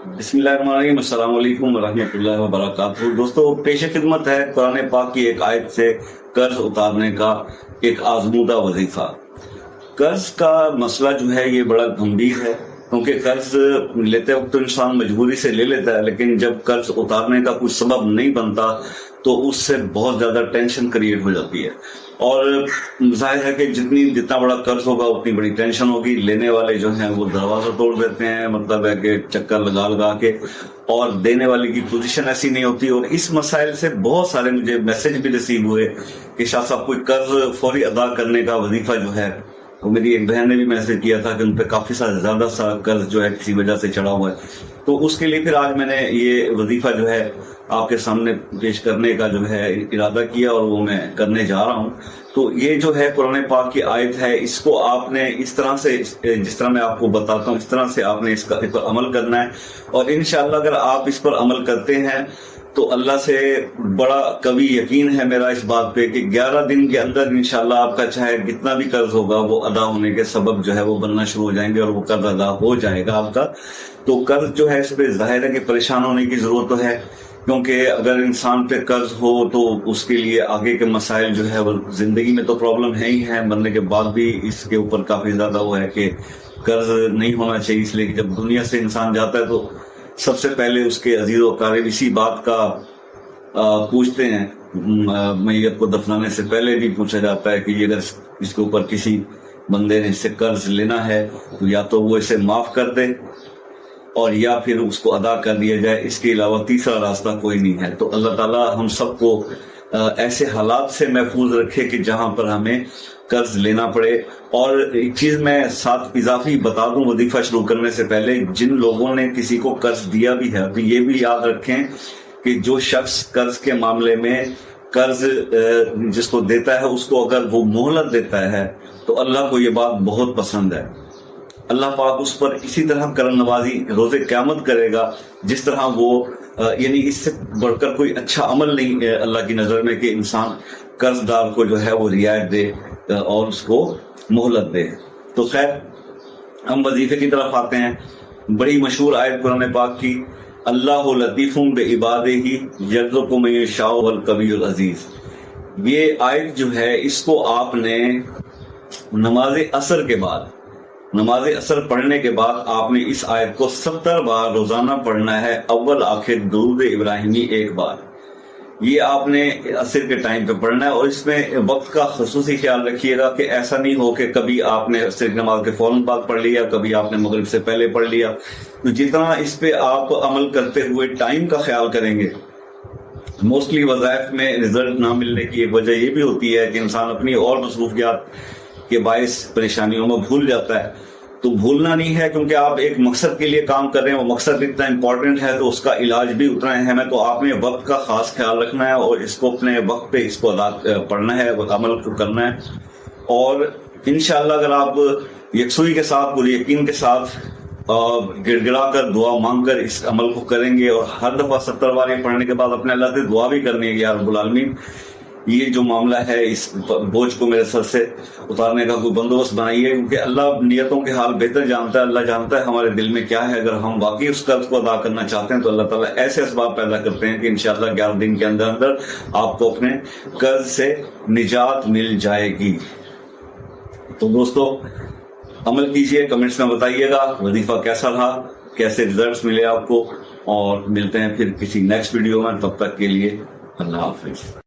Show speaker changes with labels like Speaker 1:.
Speaker 1: बिस्मिल्लाहिर्रहमानिर्रहीम, अस्सलाम वालेकुम वरहमतुल्लाहि वबरकातुहू। दोस्तों, पेश खिदमत है कुरान पाक की एक आयत से कर्ज उतारने का एक आजमूदा वजीफा। कर्ज का मसला जो है ये बड़ा गंभीर है, क्योंकि कर्ज लेते वक्त तो इंसान मजबूरी से ले लेता है, लेकिन जब कर्ज उतारने का कुछ सबब नहीं बनता तो उससे बहुत ज्यादा टेंशन क्रिएट हो जाती है। और जाहिर है कि जितना बड़ा कर्ज होगा उतनी बड़ी टेंशन होगी। लेने वाले जो हैं वो दरवाजा तोड़ देते हैं, मतलब है कि चक्कर लगा लगा के, और देने वाले की पोजीशन ऐसी नहीं होती। और इस मसाइल से बहुत सारे मुझे मैसेज भी रिसीव हुए कि शाह साहब कोई कर्ज फौरी अदा करने का वजीफा जो है, तो मेरी एक बहन ने भी मैसेज किया था कि उन पे काफी ज्यादा सा कर्ज जो है किसी वजह से चढ़ा हुआ है। तो उसके लिए फिर आज मैंने ये वजीफा जो है आपके सामने पेश करने का जो है इरादा किया, और वो मैं करने जा रहा हूँ। तो ये जो है कुरान पाक की आयत है, इसको आपने इस तरह से, जिस तरह मैं आपको बताता हूँ, इस तरह से आपने इस पर अमल करना है। और इंशाअल्लाह अगर आप इस पर अमल करते हैं तो अल्लाह से बड़ा कभी यकीन है मेरा इस बात पे कि 11 दिन के अंदर इंशाअल्लाह आपका चाहे कितना भी कर्ज होगा वो अदा होने के सबब जो है वो बनना शुरू हो जाएंगे, और वो कर्ज अदा हो जाएगा आपका। तो कर्ज जो है इस पे जाहिर है कि परेशान होने की जरूरत तो है, क्योंकि अगर इंसान पे कर्ज हो तो उसके लिए आगे के मसाइल जो है वो जिंदगी में तो प्रॉब्लम है ही है, मरने के बाद भी इसके ऊपर काफी ज्यादा वो है कि कर्ज नहीं होना चाहिए। इसलिए कि जब दुनिया से इंसान जाता है तो सबसे पहले उसके अजीज और अकारीब इसी बात का पूछते हैं। मैयत को दफनाने से पहले भी पूछा जाता है कि अगर इसके ऊपर किसी बंदे ने इससे कर्ज लेना है तो या तो वो इसे माफ कर दे और या फिर उसको अदा कर दिया जाए, इसके अलावा तीसरा रास्ता कोई नहीं है। तो अल्लाह ताला हम सबको ऐसे हालात से महफूज रखे कि जहां पर हमें कर्ज लेना पड़े। और एक चीज मैं साथ इजाफी बता दूं वजीफा शुरू करने से पहले, जिन लोगों ने किसी को कर्ज दिया भी है तो ये भी याद रखें कि जो शख्स कर्ज के मामले में कर्ज जिसको देता है उसको अगर वो मोहलत देता है तो अल्लाह को ये बात बहुत पसंद है। अल्लाह पाक उस पर इसी तरह करम नवाजी रोजे क़यामत करेगा जिस तरह वो यानी इससे बढ़कर कोई अच्छा अमल नहीं अल्लाह की नजर में कि इंसान कर्जदार को जो है वो रियायत दे और उसको मोहलत दे। तो खैर, हम वजीफे की तरफ आते हैं। बड़ी मशहूर आयत कुरान पाक की, अल्लाह लतीफुम बिइबादिही यर्ज़ुक़ु मन यशाउ वल कवियुल अजीज। ये आयत जो है इसको आपने नमाज असर के बाद, नमाज असर पढ़ने के बाद आपने इस आयत को 70 बार रोजाना पढ़ना है, अव्वल आखिर दुरूद इब्राहिमी एक बार। ये आपने असर के टाइम पे पढ़ना है। और इसमें वक्त का खसूसी ख्याल रखिएगा कि ऐसा नहीं हो कि कभी आपने असर की नमाज के फौरन बाद पढ़ लिया, कभी आपने मगरिब से पहले पढ़ लिया। तो जितना इस पे आप अमल करते हुए टाइम का ख्याल करेंगे, मोस्टली वज़ाइफ में रिजल्ट ना मिलने की एक वजह ये भी होती है कि इंसान अपनी और मसरूफियात के बायस परेशानियों में भूल जाता है। तो भूलना नहीं है, क्योंकि आप एक मकसद के लिए काम कर रहे हैं, वो मकसद इतना इंपॉर्टेंट है तो उसका इलाज भी उतना अहम है। तो आपने वक्त का खास ख्याल रखना है और इसको अपने वक्त पे इसको पढ़ना है, अमल करना है। और इंशाअल्लाह अगर आप यकसुई के साथ, पूरे यकीन के साथ गिड़गिड़ा कर दुआ मांग कर इस अमल को करेंगे, और हर दफा 70 बार ये पढ़ने के बाद अपने अल्लाह से दुआ भी करनी है, या रब्बुल आलमीन ये जो मामला है इस बोझ को मेरे सर से उतारने का कोई बंदोबस्त बनाइए, क्योंकि अल्लाह नियतों के हाल बेहतर जानता है। अल्लाह जानता है हमारे दिल में क्या है। अगर हम वाकई उस कर्ज को अदा करना चाहते हैं तो अल्लाह ताला ऐसे असबाब पैदा करते हैं कि इंशाअल्लाह 11 दिन के अंदर अंदर आपको अपने कर्ज से निजात मिल जाएगी। तो दोस्तों, अमल कीजिए, कमेंट्स में बताइएगा वजीफा कैसा रहा, कैसे रिजल्ट्स मिले आपको, और मिलते हैं फिर किसी नेक्स्ट वीडियो में। तब तक के लिए अल्लाह हाफिज।